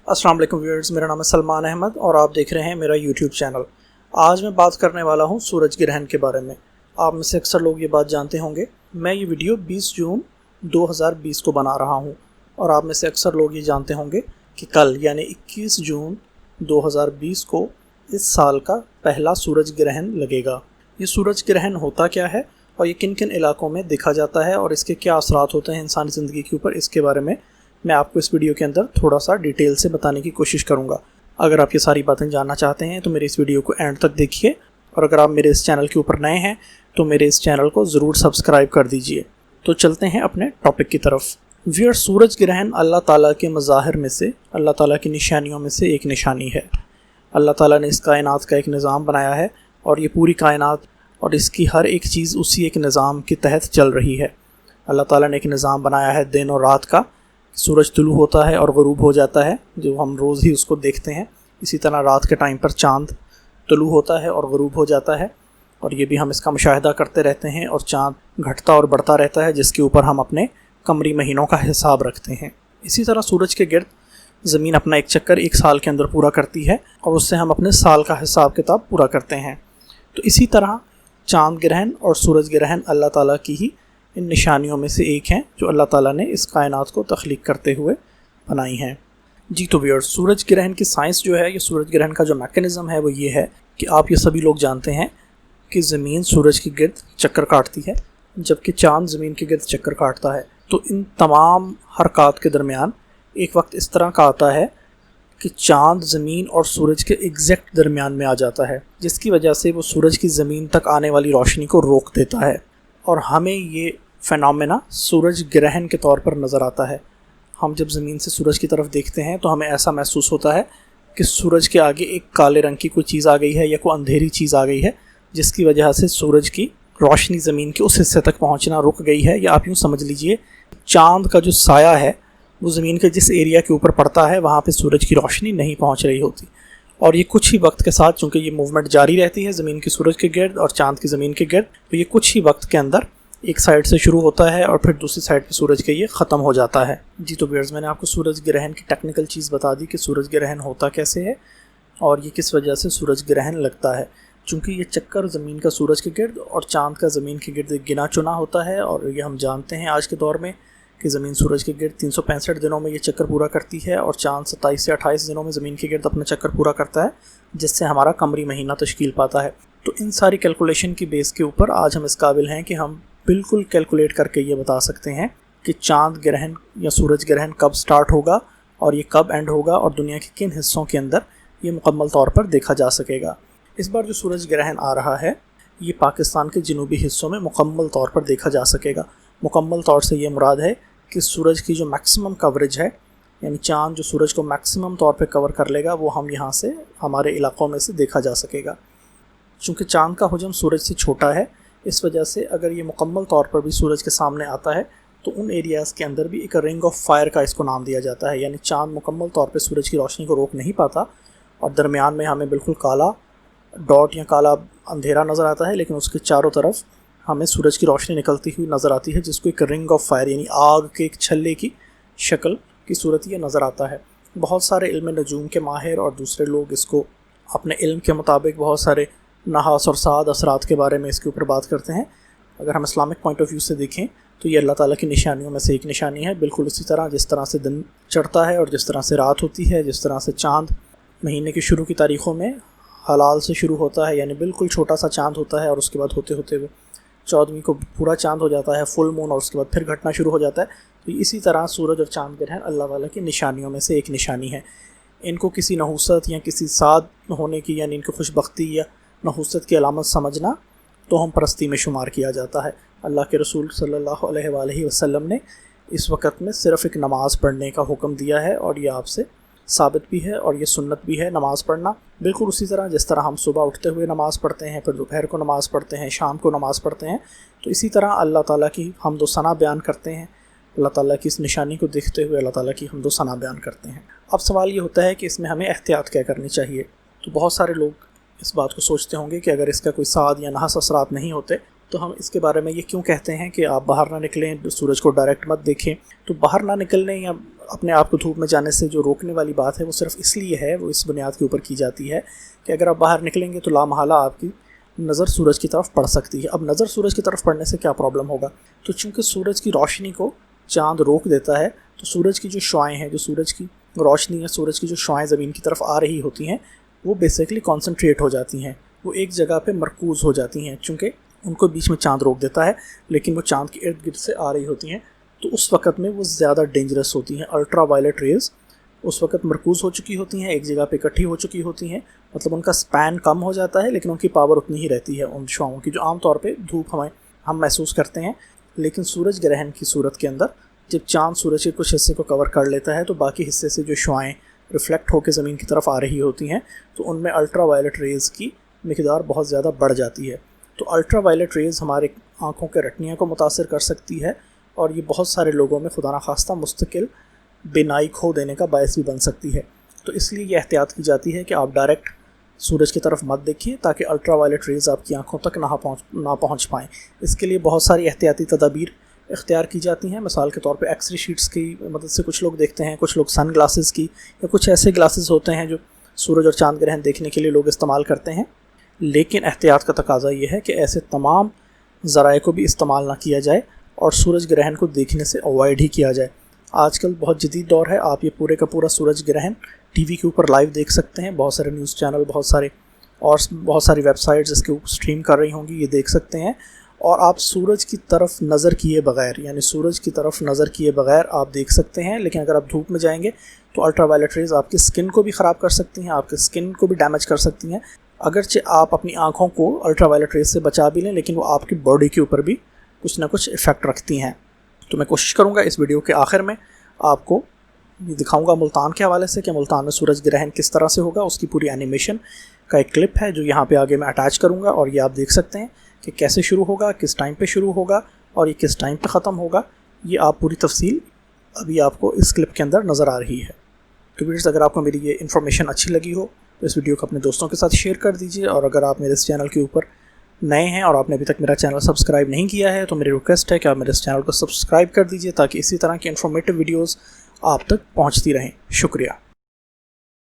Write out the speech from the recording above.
अस्सलाम वालेकुम व्यूअर्स, मेरा नाम है सलमान अहमद और आप देख रहे हैं मेरा यूट्यूब चैनल। आज मैं बात करने वाला हूं सूरज ग्रहण के बारे में। आप में से अक्सर लोग ये बात जानते होंगे। मैं ये वीडियो 20 जून 2020 को बना रहा हूं और आप में से अक्सर लोग ये जानते होंगे कि कल यानी 21 जून 2020 को इस साल का पहला सूरज ग्रहण लगेगा। ये सूरज ग्रहण होता क्या है और ये किन किन इलाकों में देखा जाता है और इसके क्या असरात होते हैं इंसानी ज़िंदगी के ऊपर, इसके बारे में मैं आपको इस वीडियो के अंदर थोड़ा सा डिटेल से बताने की कोशिश करूंगा। अगर आप ये सारी बातें जानना चाहते हैं तो मेरे इस वीडियो को एंड तक देखिए, और अगर आप मेरे इस चैनल के ऊपर नए हैं तो मेरे इस चैनल को ज़रूर सब्सक्राइब कर दीजिए। तो चलते हैं अपने टॉपिक की तरफ। व्यूअर, सूरज ग्रहण अल्लाह ताला के मज़ाहिर में से, अल्लाह ताला की निशानियों में से एक निशानी है। अल्लाह ताला ने इस कायनात का एक निज़ाम बनाया है और ये पूरी कायनात और इसकी हर एक चीज़ उसी एक निज़ाम के तहत चल रही है। अल्लाह ताला ने एक निज़ाम बनाया है दिन और रात का। सूरज तुलू होता है और ग़रूब हो जाता है, जो हम रोज़ ही उसको देखते हैं। इसी तरह रात के टाइम पर चाँद तुलू होता है और ग़रूब हो जाता है, और ये भी हम इसका मुशाहिदा करते रहते हैं। और चाँद घटता और बढ़ता रहता है, जिसके ऊपर हम अपने कमरी महीनों का हिसाब रखते हैं। इसी तरह सूरज के गिर्द ज़मीन अपना एक चक्कर एक साल के अंदर पूरा करती है और उससे हम अपने साल का हिसाब किताब पूरा करते हैं। तो इसी तरह चाँद ग्रहण और सूरज ग्रहण अल्लाह ताला की ही इन निशानियों में से एक हैं, जो अल्लाह ताला ने इस कायनात को तख्लीक करते हुए बनाई हैं। जी तो व्यूअर्स, सूरज ग्रहण की साइंस जो है, ये सूरज ग्रहण का जो मैकेनिज़्म है वो ये है कि आप ये सभी लोग जानते हैं कि ज़मीन सूरज के गिर्द चक्कर काटती है, जबकि चाँद ज़मीन के गिर्द चक्कर काटता है। तो इन तमाम हरकत के दरमियान एक वक्त इस तरह का आता है कि चाँद ज़मीन और सूरज के एग्जैक्ट दरमियान में आ जाता है, जिसकी वजह से वो सूरज की ज़मीन तक आने वाली रोशनी को रोक देता है और हमें ये फ़ेनोमेना सूरज ग्रहण के तौर पर नज़र आता है। हम जब ज़मीन से सूरज की तरफ देखते हैं तो हमें ऐसा महसूस होता है कि सूरज के आगे एक काले रंग की कोई चीज़ आ गई है या कोई अंधेरी चीज़ आ गई है, जिसकी वजह से सूरज की रोशनी ज़मीन के उस हिस्से तक पहुंचना रुक गई है। या आप यूँ समझ लीजिए, चाँद का जो साया है वो ज़मीन के जिस एरिया के ऊपर पड़ता है वहाँ पे सूरज की रोशनी नहीं पहुँच रही होती, और ये कुछ ही वक्त के साथ, चूँकि ये मूवमेंट जारी रहती है ज़मीन की सूरज के गिर्द और चाँद की ज़मीन के गिर्द, तो ये कुछ ही वक्त के अंदर एक साइड से शुरू होता है और फिर दूसरी साइड पे सूरज के ये ख़त्म हो जाता है। जी तो व्यूअर्स, मैंने आपको सूरज ग्रहण की टेक्निकल चीज़ बता दी कि सूरज ग्रहण होता कैसे है और ये किस वजह से सूरज ग्रहण लगता है। चूँकि ये चक्कर ज़मीन का सूरज के गिर्द और चाँद का ज़मीन के गिर्द गिना चुना होता है, और ये हम जानते हैं आज के दौर में कि ज़मीन सूरज के गिर्द 365 दिनों में ये चक्कर पूरा करती है और चाँद 27 से 28 दिनों में ज़मीन के गिर्द अपना चक्कर पूरा करता है, जिससे हमारा कमरी महीना तश्कील पाता है। तो इन सारी कैलकुलेशन की बेस के ऊपर आज हम इस काबिल हैं कि हम बिल्कुल कैलकुलेट करके ये बता सकते हैं कि चाँद ग्रहण या सूरज ग्रहण कब स्टार्ट होगा और ये कब एंड होगा और दुनिया के किन हिस्सों के अंदर ये मुकम्मल तौर पर देखा जा सकेगा। इस बार जो सूरज ग्रहण आ रहा है ये पाकिस्तान के जनूबी हिस्सों में मुकम्मल तौर पर देखा जा सकेगा। मुकम्मल तौर से ये मुराद है कि सूरज की जो मैक्सिमम कवरेज है, यानी चाँद जो सूरज को मैक्सिमम तौर पे कवर कर लेगा, वो हम यहाँ से हमारे इलाक़ों में से देखा जा सकेगा। चूँकि चाँद का हुजम सूरज से छोटा है, इस वजह से अगर ये मुकम्मल तौर पर भी सूरज के सामने आता है तो उन एरियाज़ के अंदर भी एक रिंग ऑफ फायर का इसको नाम दिया जाता है। यानी चाँद मुकम्मल तौर पर सूरज की रोशनी को रोक नहीं पाता और दरमियान में हमें बिल्कुल काला डॉट या काला अंधेरा नज़र आता है, लेकिन उसके चारों तरफ हमें सूरज की रोशनी निकलती हुई नज़र आती है, जिसको एक रिंग ऑफ फायर यानी आग के एक छल्ले की शक्ल की सूरत ये नज़र आता है। बहुत सारे इल्म नजूम के माहिर और दूसरे लोग इसको अपने इल्म के मुताबिक बहुत सारे नहास और साद असरात के बारे में इसके ऊपर बात करते हैं। अगर हम इस्लामिक पॉइंट ऑफ व्यू से देखें तो ये अल्लाह ताला की निशानियों में से एक निशानी है। बिल्कुल इसी तरह जिस तरह से दिन चढ़ता है और जिस तरह से रात होती है, जिस तरह से चाँद महीने की शुरू की तारीख़ों में हलाल से शुरू होता है, यानी बिल्कुल छोटा सा चाँद होता है और उसके बाद होते होते वो 14वीं को पूरा चाँद हो जाता है, फुल मून, और उसके बाद फिर घटना शुरू हो जाता है। तो इसी तरह सूरज और चाँद ग्रहण अल्लाह ताला की निशानियों में से एक निशानी है। इनको किसी नहूसत या किसी साद होने की, यानी इनको खुशबख्ती या नहूसत की अलामत समझना तो हम परस्ती में शुमार किया जाता है। अल्लाह के रसूल सल्लल्लाहु अलैहि वसल्लम ने इस वक्त में सिर्फ़ एक नमाज़ पढ़ने का हुक्म दिया है, और ये आपसे साबित भी है और ये सुन्नत भी है नमाज़ पढ़ना। बिल्कुल उसी तरह जिस तरह हम सुबह उठते हुए नमाज़ पढ़ते हैं, फिर दोपहर को नमाज़ पढ़ते हैं, शाम को नमाज़ पढ़ते हैं, तो इसी तरह अल्लाह ताला की हम्द व सना बयान करते हैं। अल्लाह ताला की इस निशानी को देखते हुए अल्लाह ताला की हम्द व सना बयान करते हैं। अब सवाल ये होता है कि इसमें हमें एहतियात क्या करनी चाहिए। तो बहुत सारे लोग इस बात को सोचते होंगे कि अगर इसका कोई साद या नहस असरात नहीं होते تو ہم اس کے بارے میں یہ کیوں کہتے ہیں کہ آپ باہر نہ نکلیں، سورج کو ڈائریکٹ مت دیکھیں؟ تو باہر نہ نکلنے یا اپنے آپ کو دھوپ میں جانے سے جو روکنے والی بات ہے وہ صرف اس لیے ہے، وہ اس بنیاد کے اوپر کی جاتی ہے کہ اگر آپ باہر نکلیں گے تو لامحالہ آپ کی نظر سورج کی طرف پڑ سکتی ہے۔ اب نظر سورج کی طرف پڑنے سے کیا پرابلم ہوگا؟ تو چونکہ سورج کی روشنی کو چاند روک دیتا ہے، تو سورج کی جو شعاعیں ہیں، جو سورج کی روشنی ہے، سورج کی جو شعاعیں زمین کی طرف آ رہی ہوتی ہیں، وہ بیسیکلی کانسنٹریٹ ہو جاتی ہیں، وہ ایک جگہ پہ مرکوز ہو جاتی ہیں، چونکہ ان کو بیچ میں چاند روک دیتا ہے، لیکن وہ چاند کے ارد گرد سے آ رہی ہوتی ہیں، تو اس وقت میں وہ زیادہ ڈینجرس ہوتی ہیں۔ الٹرا وائلٹ ریز اس وقت مرکوز ہو چکی ہوتی ہیں، ایک جگہ پہ اکٹھی ہو چکی ہوتی ہیں، مطلب ان کا سپین کم ہو جاتا ہے، لیکن ان کی پاور اتنی ہی رہتی ہے ان شعاعوں کی، جو عام طور پہ دھوپ ہم محسوس کرتے ہیں۔ لیکن سورج گرہن کی صورت کے اندر جب چاند سورج کے کچھ حصے کو کور کر لیتا ہے، تو باقی حصے سے جو شعاعیں ریفلیکٹ ہو کے زمین کی طرف آ رہی ہوتی ہیں، تو ان میں الٹرا وائلٹ ریز کی مقدار بہت زیادہ بڑھ جاتی ہے۔ تو الٹرا وائلٹ ریز ہمارے آنکھوں کے رٹنیا کو متاثر کر سکتی ہے، اور یہ بہت سارے لوگوں میں خدا نخواستہ مستقل بینائی کھو دینے کا باعث بھی بن سکتی ہے۔ تو اس لیے یہ احتیاط کی جاتی ہے کہ آپ ڈائریکٹ سورج کی طرف مت دیکھیں، تاکہ الٹرا وائلٹ ریز آپ کی آنکھوں تک نہ پہنچ پائیں۔ اس کے لیے بہت ساری احتیاطی تدابیر اختیار کی جاتی ہیں۔ مثال کے طور پہ ایکس رے شیٹس کی مدد سے کچھ لوگ دیکھتے ہیں، کچھ لوگ سن گلاسز کی، یا کچھ ایسے گلاسز ہوتے ہیں جو سورج اور چاند گرہن دیکھنے کے لیے لوگ استعمال کرتے ہیں۔ لیکن احتیاط کا تقاضا یہ ہے کہ ایسے تمام ذرائع کو بھی استعمال نہ کیا جائے اور سورج گرہن کو دیکھنے سے اوائڈ ہی کیا جائے۔ آج کل بہت جدید دور ہے، آپ یہ پورے کا پورا سورج گرہن ٹی وی کے اوپر لائیو دیکھ سکتے ہیں، بہت سارے نیوز چینل، بہت ساری ویب سائٹس اس کے اوپر اسٹریم کر رہی ہوں گی، یہ دیکھ سکتے ہیں، اور آپ سورج کی طرف نظر کیے بغیر، یعنی سورج کی طرف نظر کیے بغیر آپ دیکھ سکتے ہیں۔ لیکن اگر آپ دھوپ میں جائیں گے تو الٹرا وائلٹ ریز آپ کی سکن کو بھی خراب کر سکتی ہیں، آپ کے سکن کو بھی ڈیمیج کر سکتی ہیں۔ اگرچہ آپ اپنی آنکھوں کو الٹرا وائلٹ ریز سے بچا بھی لیں، لیکن وہ آپ کی باڈی کے اوپر بھی کچھ نہ کچھ ایفیکٹ رکھتی ہیں۔ تو میں کوشش کروں گا اس ویڈیو کے آخر میں آپ کو یہ دکھاؤں گا ملتان کے حوالے سے کہ ملتان میں سورج گرہن کس طرح سے ہوگا، اس کی پوری اینیمیشن کا ایک کلپ ہے جو یہاں پہ آگے میں اٹیچ کروں گا، اور یہ آپ دیکھ سکتے ہیں کہ کیسے شروع ہوگا، کس ٹائم پہ شروع ہوگا اور یہ کس ٹائم پہ ختم ہوگا۔ یہ آپ پوری تفصیل ابھی آپ کو اس کلپ کے اندر نظر آ رہی ہے۔ تو ویڈیوز اگر آپ کو میری یہ انفارمیشن اچھی لگی ہو تو اس ویڈیو کو اپنے دوستوں کے ساتھ شیئر کر دیجیے، اور اگر آپ میرے اس چینل کے اوپر نئے ہیں اور آپ نے ابھی تک میرا چینل سبسکرائب نہیں کیا ہے تو میری ریکویسٹ ہے کہ آپ میرے اس چینل کو سبسکرائب کر دیجیے، تاکہ اسی طرح کی انفارمیٹیو ویڈیوز آپ تک پہنچتی رہیں۔ شکریہ۔